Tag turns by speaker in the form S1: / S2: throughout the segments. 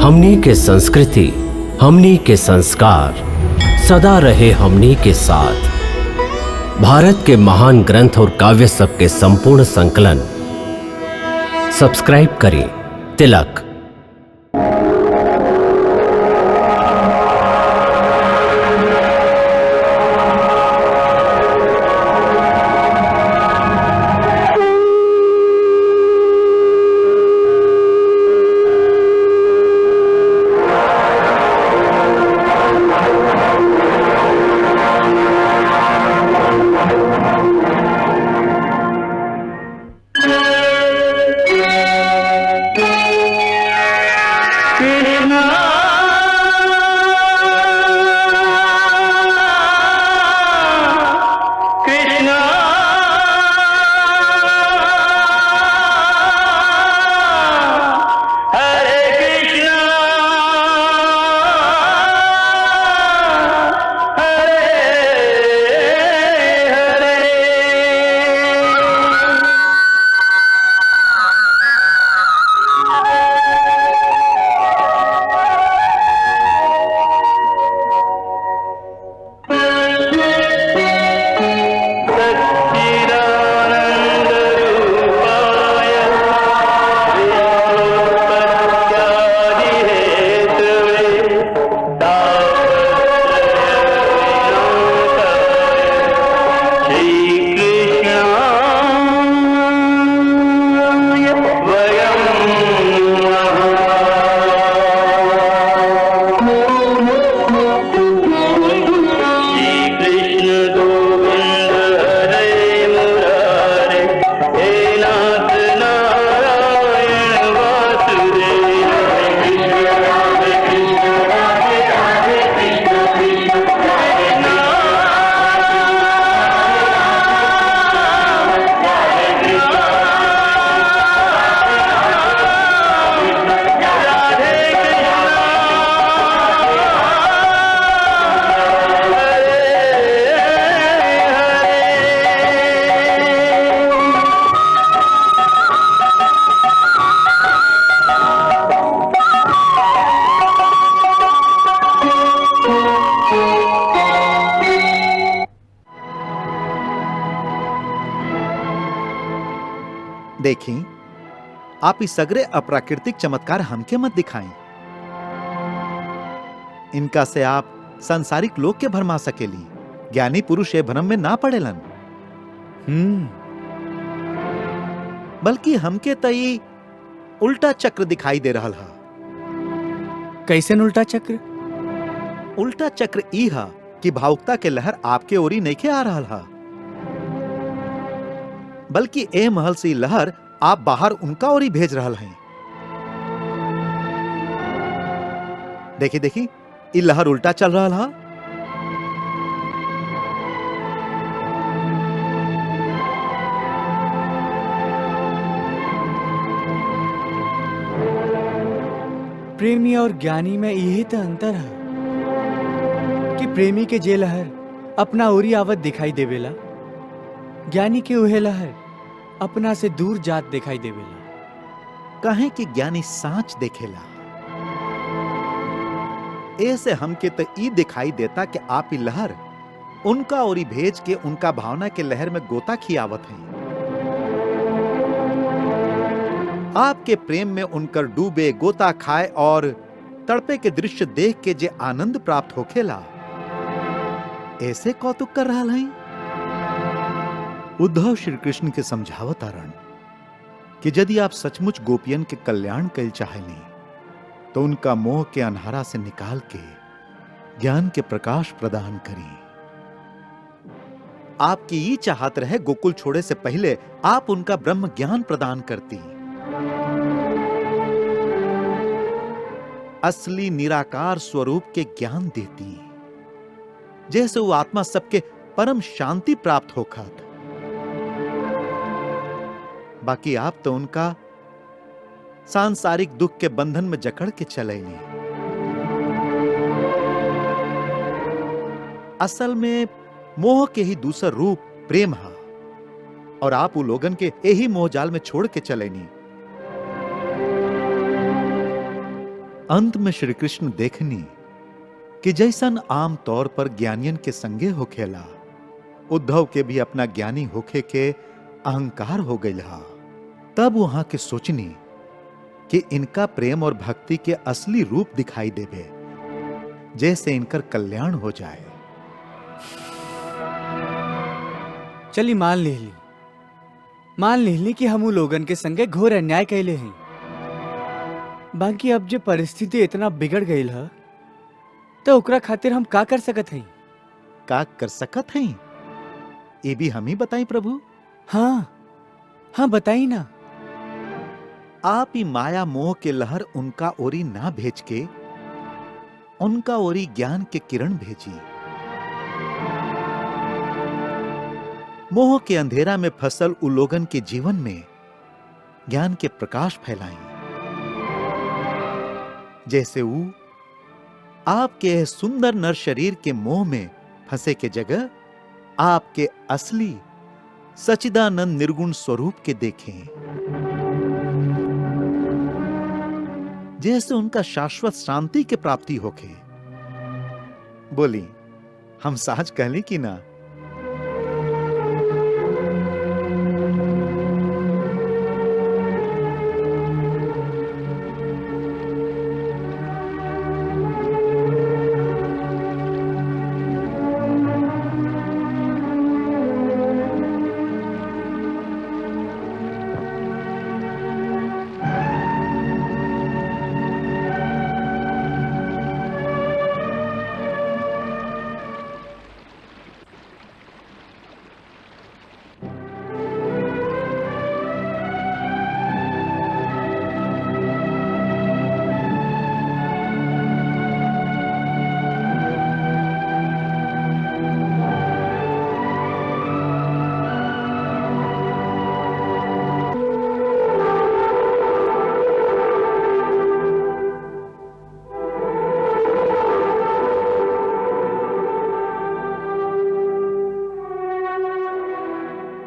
S1: हमनी के संस्कृति, हमनी के संस्कार सदा रहे हमनी के साथ। भारत के महान ग्रंथ और काव्य सब के संपूर्ण संकलन सब्सक्राइब करें तिलक।
S2: देखी, आप इस सगरे अप्राकृतिक चमत्कार हमके मत दिखाएं। इनका से आप सांसारिक लोग के भरमा सकेली। ज्ञानी पुरुष ये भ्रम में ना पड़ेलन। बल्कि हमके तई उल्टा चक्र दिखाई दे रहल हा।
S3: कैसन उल्टा चक्र?
S2: उल्टा चक्र ई हा कि भावुकता के लहर आपके ओरी नइखे आ रहल हा, बल्कि ए महल से लहर आप बाहर उनका ओरी भेज रहल हैं। देखी देखी, ई लहर उल्टा चल रहा हा।
S3: प्रेमी और ज्ञानी में यही तो अंतर है कि प्रेमी के जे लहर अपना ओरी आवत दिखाई देवेला, ज्ञानी के उहे लहर अपना से दूर जात दिखाई देवेला।
S2: कहे कि ज्ञानी सांच देखेला। ऐसे हमके तो ई दिखाई देता कि आप ही लहर उनका ओरी भेज के उनका भावना के लहर में गोता खियावत हैं। आपके प्रेम में उनकर डूबे, गोता खाए और तड़पे के दृश्य देख के जे आनंद प्राप्त होखेला, ऐसे कौतुक कर रहा है। उद्धव श्री कृष्ण के समझावत आरण कि यदि आप सचमुच गोपियन के कल्याण कल चाहेली तो उनका मोह के अंधारा से निकाल के ज्ञान के प्रकाश प्रदान करी। आपकी ये चाहत रहे गोकुल छोड़े से पहले आप उनका ब्रह्म ज्ञान प्रदान करती, असली निराकार स्वरूप के ज्ञान देती, जैसे वो आत्मा सबके परम शांति प्राप्त होखत। बाकी आप तो उनका सांसारिक दुख के बंधन में जकड़ के चलेली। असल में मोह के ही दूसर रूप प्रेम है, और आप वो लोगन के यही मोहजाल में छोड़ के चलेनी। अंत में श्री कृष्ण देखनी कि जैसन आम तौर पर ज्ञानियन के संगे होखेला, उद्धव के भी अपना ज्ञानी होखे के अहंकार हो गई हा। तब वहां के सोचनी कि इनका प्रेम और भक्ति के असली रूप दिखाई देवे, जैसे इनकर कल्याण हो जाए।
S3: चली मान ली कि हम लोगन के संगे घोर अन्याय कैले हैं। बाकी अब जो परिस्थिति इतना बिगड़ गई है, तो ओकरा खातिर हम का कर सकत हैं?
S2: का कर सकत हैं? ये भी हम ही बताई प्रभु।
S3: हाँ बताई ना।
S2: आप ही माया मोह के लहर उनका ओरी ना भेज के उनका ओरी ज्ञान के किरण भेजी। मोह के अंधेरा में फसल उलोगन के जीवन में ज्ञान के प्रकाश फैलाई, जैसे वो आपके सुंदर नर शरीर के मोह में फंसे के जगह आपके असली सच्चिदानंद निर्गुण स्वरूप के देखें, जैसे उनका शाश्वत शांति के प्राप्ति होके। बोली, हम साच कहली कि ना?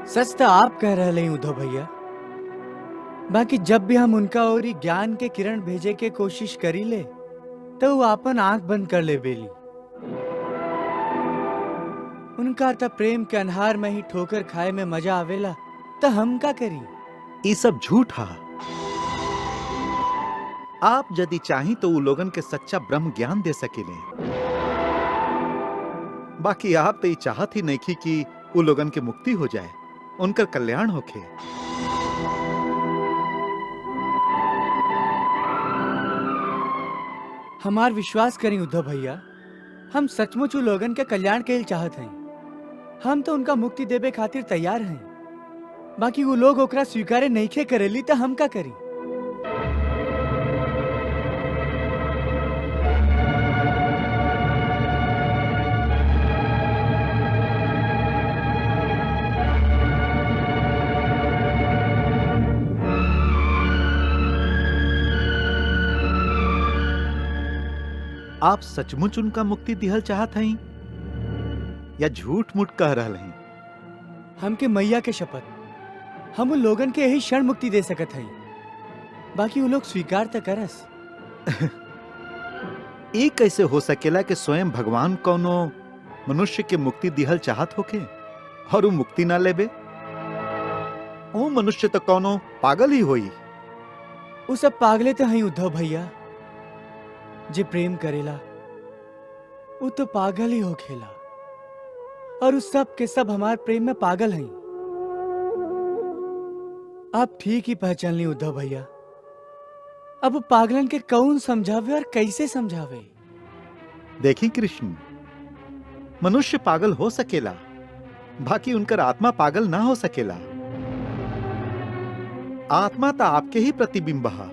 S3: सच तो आप कह रहे हैं उद्धव भैया। बाकी जब भी हम उनका और ज्ञान के किरण भेजे के कोशिश करी ले, तो वो अपन आंख बंद कर ले बेली। उनका तो प्रेम के अनहार में ही ठोकर खाए में मजा आवेला, तो हम का करी?
S2: ये सब झूठ है। आप यदि चाही तो वो लोगन के सच्चा ब्रह्म ज्ञान दे सकेले। बाकी आप तो ये चाहत ही नहीं की कि वो लोगन के मुक्ति हो जाए, उनका कल्याण होके।
S3: हमार विश्वास करी उद्धव भैया, हम सचमुच लोगन के कल्याण के लिए चाहत हैं। हम तो उनका मुक्ति देवे खातिर तैयार हैं। बाकी वो लोग ओकरा स्वीकारे नहीं करेली, तो हम का करी?
S2: आप सचमुच उनका मुक्ति दिहल चाहत हैं या झूठ मूठ कह रहे हैं?
S3: हमके मैया के शपथ, हम उन लोगन के यही क्षण मुक्ति दे सकत हैं। बाकी वो लोग स्वीकार तो करस।
S2: ये कैसे हो सकेला कि स्वयं भगवान कोनो मनुष्य के मुक्ति दिहल चाहत होके और वो मुक्ति ना लेबे? वो मनुष्य तो कोनो पागल ही होई।
S3: वो सब पागले तो हैं उद्धव भैया। जे प्रेम करेला वो तो पागल ही हो खेला, और उस सब के सब हमारे प्रेम में पागल हैं। आप ठीक ही पहचान ली उद्धव भैया। अब पागलन के कौन समझावे और कैसे समझावे?
S2: देखी कृष्ण, मनुष्य पागल हो सकेला, बाकी उनकर आत्मा पागल ना हो सकेला। आत्मा तो आपके ही प्रतिबिंब है।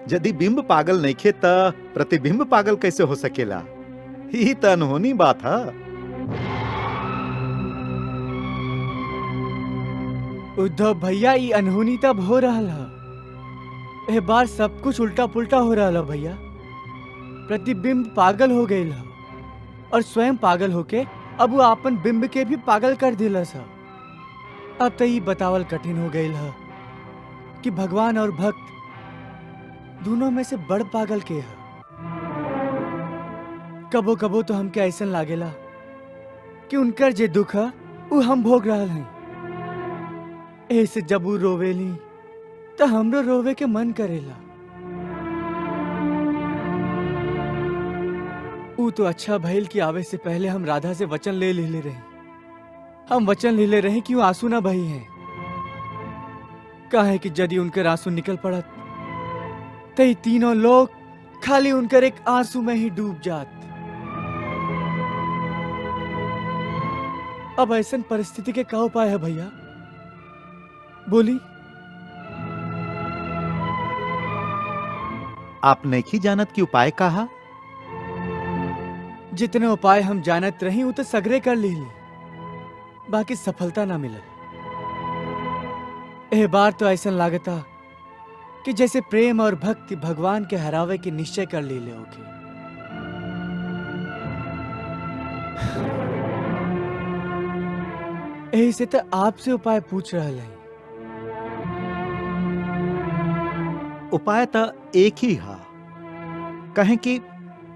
S2: यदि बिंब पागल नहीं खे तो प्रतिबिंब पागल कैसे हो सकेला? ही तो अनहोनी बात है।
S3: उद्धव भैया, ये अनहोनी तब हो रहा है। ए बार सब कुछ उल्टा पुल्टा हो रहा है भैया। प्रतिबिंब पागल हो गए और स्वयं पागल होके अब वो अपन बिंब के भी पागल कर दिला सा। अब तो ये बतावल कठिन हो गई है कि भगवान और भक्त दोनों में से बड़ पागल के है। कबो कबो तो हमके ऐसा लागेला कि उनकर जे दुख है वो हम भोग रहा हैं। ऐसे जब वो रोवेली तो हमरो रोवे के मन करेला। वो तो अच्छा भइल कि आवे से पहले हम राधा से वचन ले ले रहे। हम वचन ले रहे कि वो आंसू ना बही हैं। काहे कि यदि उनकर आंसू निकल पड़त तो ये तीनों लोग खाली उनकर एक आंसू में ही डूब जात। अब ऐसन परिस्थिति के का उपाय है भैया, बोली।
S2: आप नहीं जानत की उपाय कहा?
S3: जितने उपाय हम जानत रही वो तो सगरे कर ली, बाकी सफलता ना मिलल। एह बार तो ऐसा लागता कि जैसे प्रेम और भक्ति भगवान के हरावे के निश्चय कर ली होगी। यही से तो आपसे उपाय पूछ रहा है।
S2: उपाय तो एक ही है, कहें कि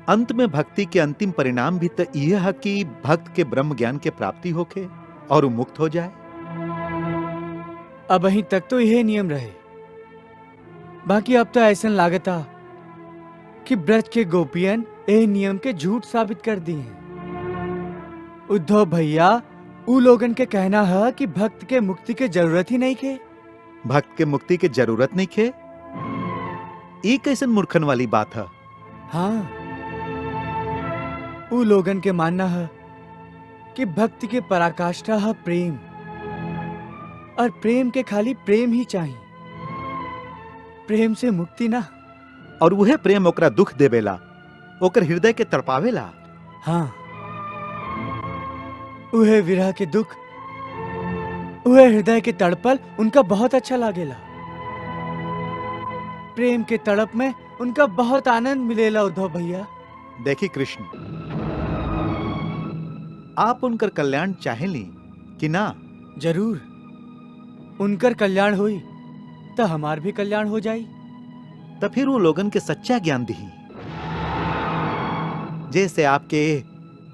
S2: अंत में भक्ति के अंतिम परिणाम भी तो यह है कि भक्त के ब्रह्म ज्ञान के प्राप्ति होके और वो मुक्त हो जाए।
S3: अब अहीं तक तो यह नियम रहे, बाकी अब तो ऐसा लागता कि ब्रज के गोपियन यह नियम के झूठ साबित कर दिए हैं। उद्धव भैया उ लोगन के कहना है कि भक्त के मुक्ति के जरूरत ही नहीं के।
S2: भक्त के मुक्ति के जरूरत नहीं खे? ये कैसन मूर्खन वाली बात है?
S3: हाँ, उ लोगन के मानना है कि भक्ति के पराकाष्ठा है प्रेम, और प्रेम के खाली प्रेम ही चाहिए, प्रेम से मुक्ति ना।
S2: और वह प्रेम ओकरा दुख देवेला, ओकर हृदय के तड़पावेला।
S3: हाँ, वह विरह के दुख, वह हृदय के तड़पल उनका बहुत अच्छा लागेला। प्रेम के तड़प में उनका बहुत आनंद मिलेला उद्धव भैया।
S2: देखी कृष्ण, आप उनकर कल्याण चाहेली कि ना?
S3: जरूर, उनकर कल्याण हुई तो हमार भी कल्याण हो जाई।
S2: तो फिर वो लोगन के सच्चा ज्ञान दी, जैसे आपके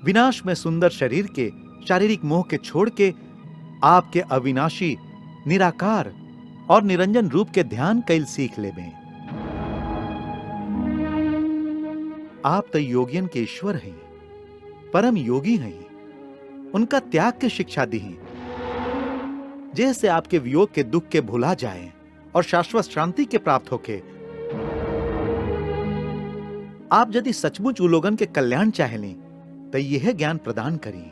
S2: विनाश में सुंदर शरीर के शारीरिक मोह के छोड़ के आपके अविनाशी निराकार और निरंजन रूप के ध्यान कैल सीख ले में। आप तो योगियन के ईश्वर हैं, परम योगी हैं। उनका त्याग के शिक्षा दी, जैसे आपके वियोग के दुख के भुला जाएं और शाश्वत शांति के प्राप्त होके। आप यदि सचमुच उ लोगन के कल्याण चाहेली तो यह ज्ञान प्रदान करी।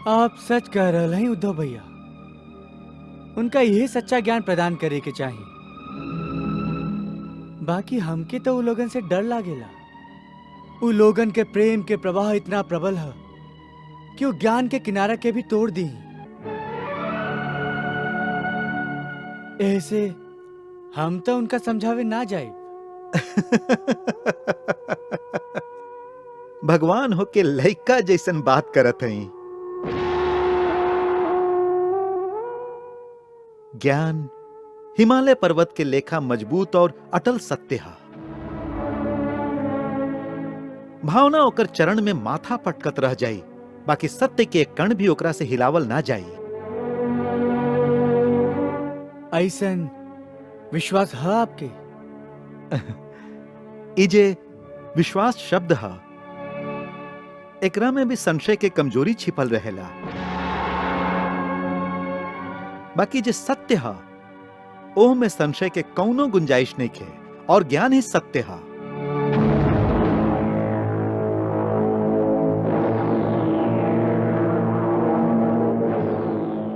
S3: आप सच कह रहे हैं उद्धव भैया, उनका यह सच्चा ज्ञान प्रदान करे के चाहिए। बाकी हमके तो उ लोगन से डर लागेला। उ लोगन के प्रेम के प्रवाह इतना प्रबल है कि वो ज्ञान के किनारा के भी तोड़ दी। ऐसे हम तो उनका समझावे ना जाए।
S2: भगवान हो के लइका जैसन बात करत हई। ज्ञान हिमालय पर्वत के लेखा मजबूत और अटल सत्य है। भावना ओकर चरण में माथा पटकत रह जाई, बाकी सत्य के एक कण भी ओकरा से हिलावल ना जाई।
S3: ऐसन विश्वास है आपके?
S2: इजे विश्वास शब्द है, एकरा में भी संशय के कमजोरी छिपल रहेला। बाकी जे सत्य है ओह में संशय के कौनो गुंजाइश नहीं खे, और ज्ञान ही सत्य है।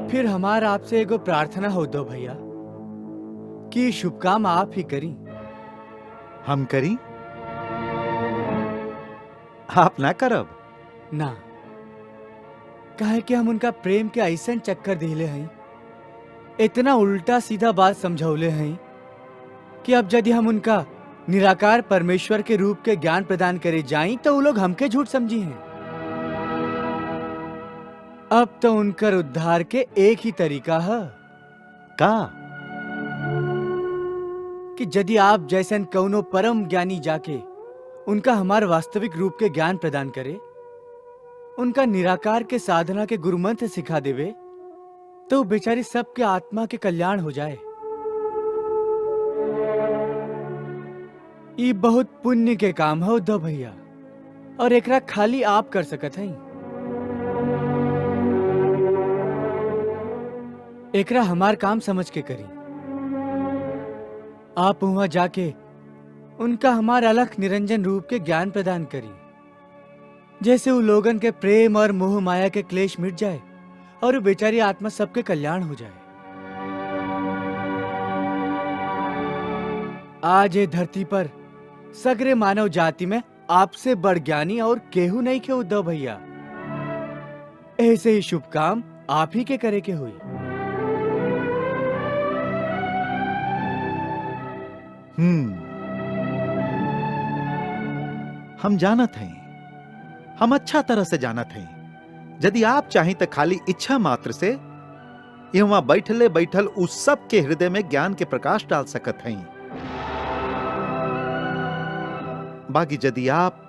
S3: फिर हमारा आपसे एगो प्रार्थना हो दो भैया कि शुभ काम आप ही करी।
S2: हम करी, आप ना करब
S3: ना, काहे कि हम उनका प्रेम के ऐसन चक्कर दिले हैं, इतना उल्टा सीधा बात समझौले हैं कि अब यदि हम उनका निराकार परमेश्वर के रूप के ज्ञान प्रदान करे जाएं तो वो लोग हमके झूठ समझी हैं। अब तो उनकर उद्धार के एक ही तरीका है
S2: का
S3: कि यदि आप जैसन कौनो परम ज्ञानी जाके उनका हमार वास्तविक रूप के ज्ञान प्रदान करे, उनका निराकार के साधना के गुरुमंत्र सिखा देवे, तो बेचारी सबके आत्मा के कल्याण हो जाए। ये बहुत पुण्य के काम है उद्धव भैया, और एकरा खाली आप कर सकत हैं। एकरा हमार काम समझ के करी। आप वहां जाके उनका हमार अलख निरंजन रूप के ज्ञान प्रदान करी, जैसे वो लोगन के प्रेम और मोह माया के क्लेश मिट जाए और वो बेचारी आत्मा सबके कल्याण हो जाए। आज ये धरती पर सगरे मानव जाति में आपसे बड़ ज्ञानी और केहू नहीं के उद्धव भैया। ऐसे ही शुभ काम आप ही के करे के हुई।
S2: हम जानत हैं, हम अच्छा तरह से जानत हैं। यदि आप चाहें तो खाली इच्छा मात्र से यहाँ बैठले बैठल उस सब के हृदय में ज्ञान के प्रकाश डाल सकत हैं। बाकी यदि आप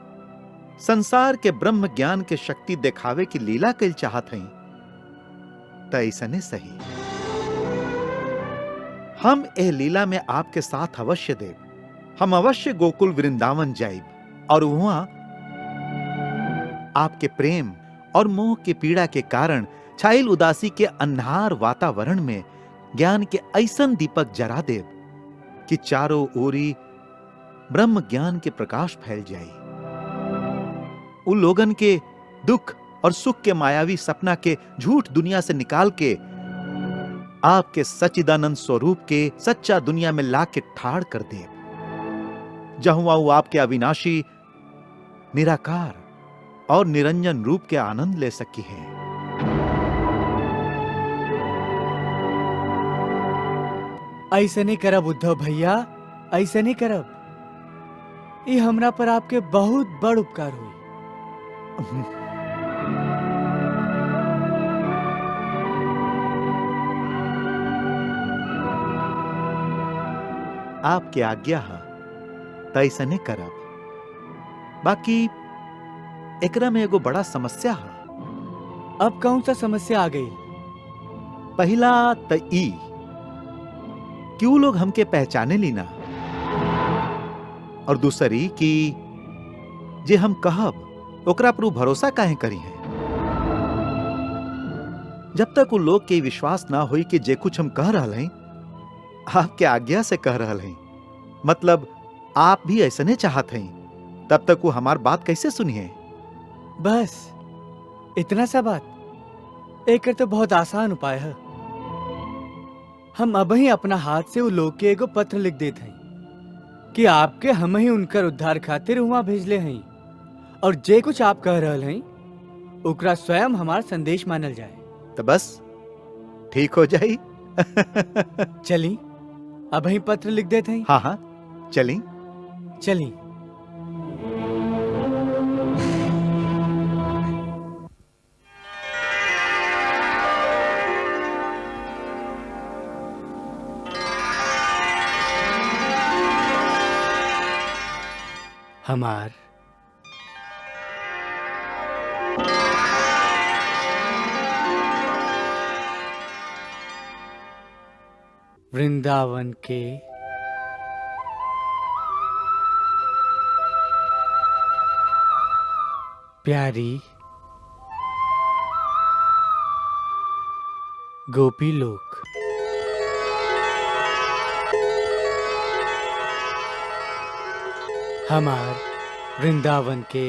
S2: संसार के ब्रह्म ज्ञान के शक्ति दिखावे की लीला कल चाहत हैं, तो ऐसा नहीं सही। हम ए लीला में आपके साथ अवश्य देव। हम अवश्य गोकुल वृंदावन जाइब और वहां आपके प्रेम और मोह के पीड़ा के कारण छाइल उदासी के अन्हार वातावरण में ज्ञान के ऐसन दीपक जरा देव कि चारों ओरी ब्रह्म ज्ञान के प्रकाश फैल जाए। उन लोगन के दुख और सुख के मायावी सपना के झूठ दुनिया से निकाल के आपके सच्चिदानंद स्वरूप के सच्चा दुनिया में ला के ठाड़ कर दे, जहां वो आपके अविनाशी निराकार और निरंजन रूप के आनंद ले सकी है।
S3: ऐसे नहीं करब उद्धव भैया, ऐसे नहीं करब। ये हमरा पर आपके बहुत बड़ उपकार हुई।
S2: आपके आज्ञा है तो ऐसा नहीं करब। बाकी एकरा में एगो बड़ा समस्या है।
S3: अब कौन सा समस्या आ गई?
S2: पहला तो ई क्यों लोग हमके पहचाने ली ना, और दूसरी कि जे हम कहब ओकरा पर भरोसा काहे करी है। जब तक वो लोग के विश्वास ना होई कि जे कुछ हम कह रहा हैं आपके आज्ञा से कह रहा हैं, मतलब आप भी ऐसा नहीं चाहते हैं, तब तक वो हमार बात कैसे सुनिए।
S3: बस इतना सा बात। एक तो बहुत आसान उपाय है। हम अब ही अपना हाथ से वो लोग के एगो पत्र लिख देते हैं कि आपके हम ही उनकर उद्धार खातिर वहां भेजले हैं, और जे कुछ आप कह रहे हैं ओकरा स्वयं हमार संदेश मानल जाए।
S2: तो बस ठीक हो जाए।
S3: चली अब ही पत्र लिख देते हैं।
S2: हाँ हाँ चली
S3: चली। हमार वृंदावन के प्यारी गोपी लोक, हमार वृंदावन के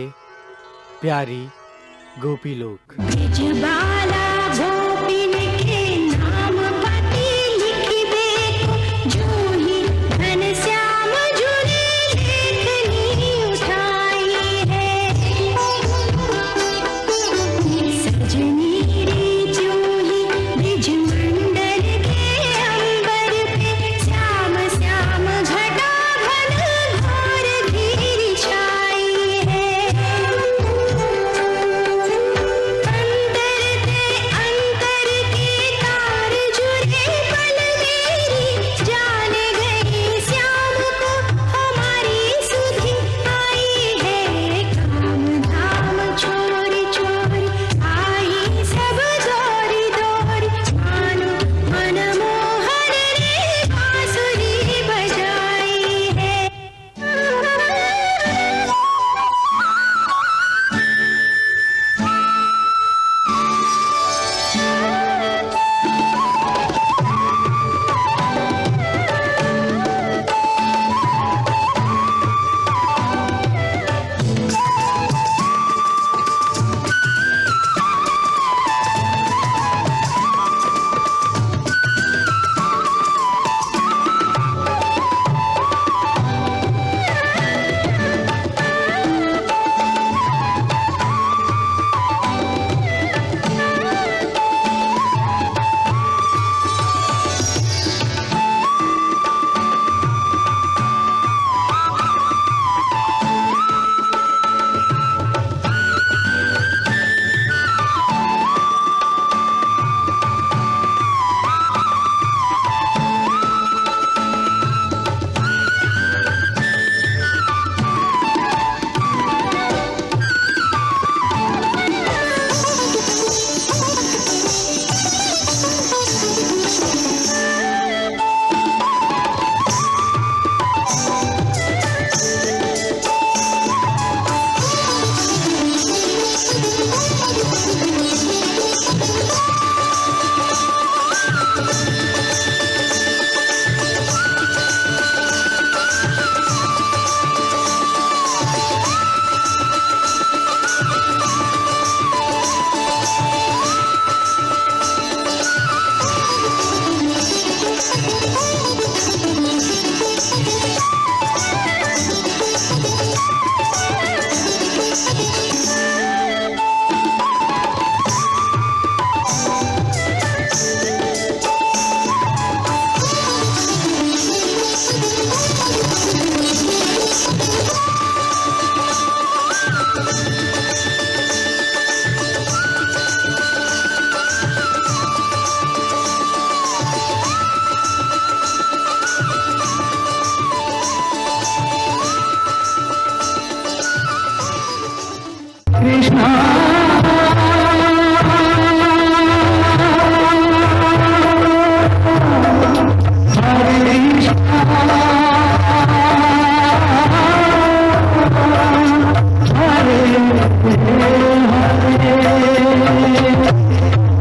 S3: प्यारी गोपी लोक।
S4: ब्रजबाला गोपिन के नाम पति लिख दे, जो ही घनश्याम झूले लेखनी उठाई है। सजनी रे जो ही ब्रज मंडल के अंबर पे, श्याम श्याम घटा घन घोर घिर छाई है। अंतर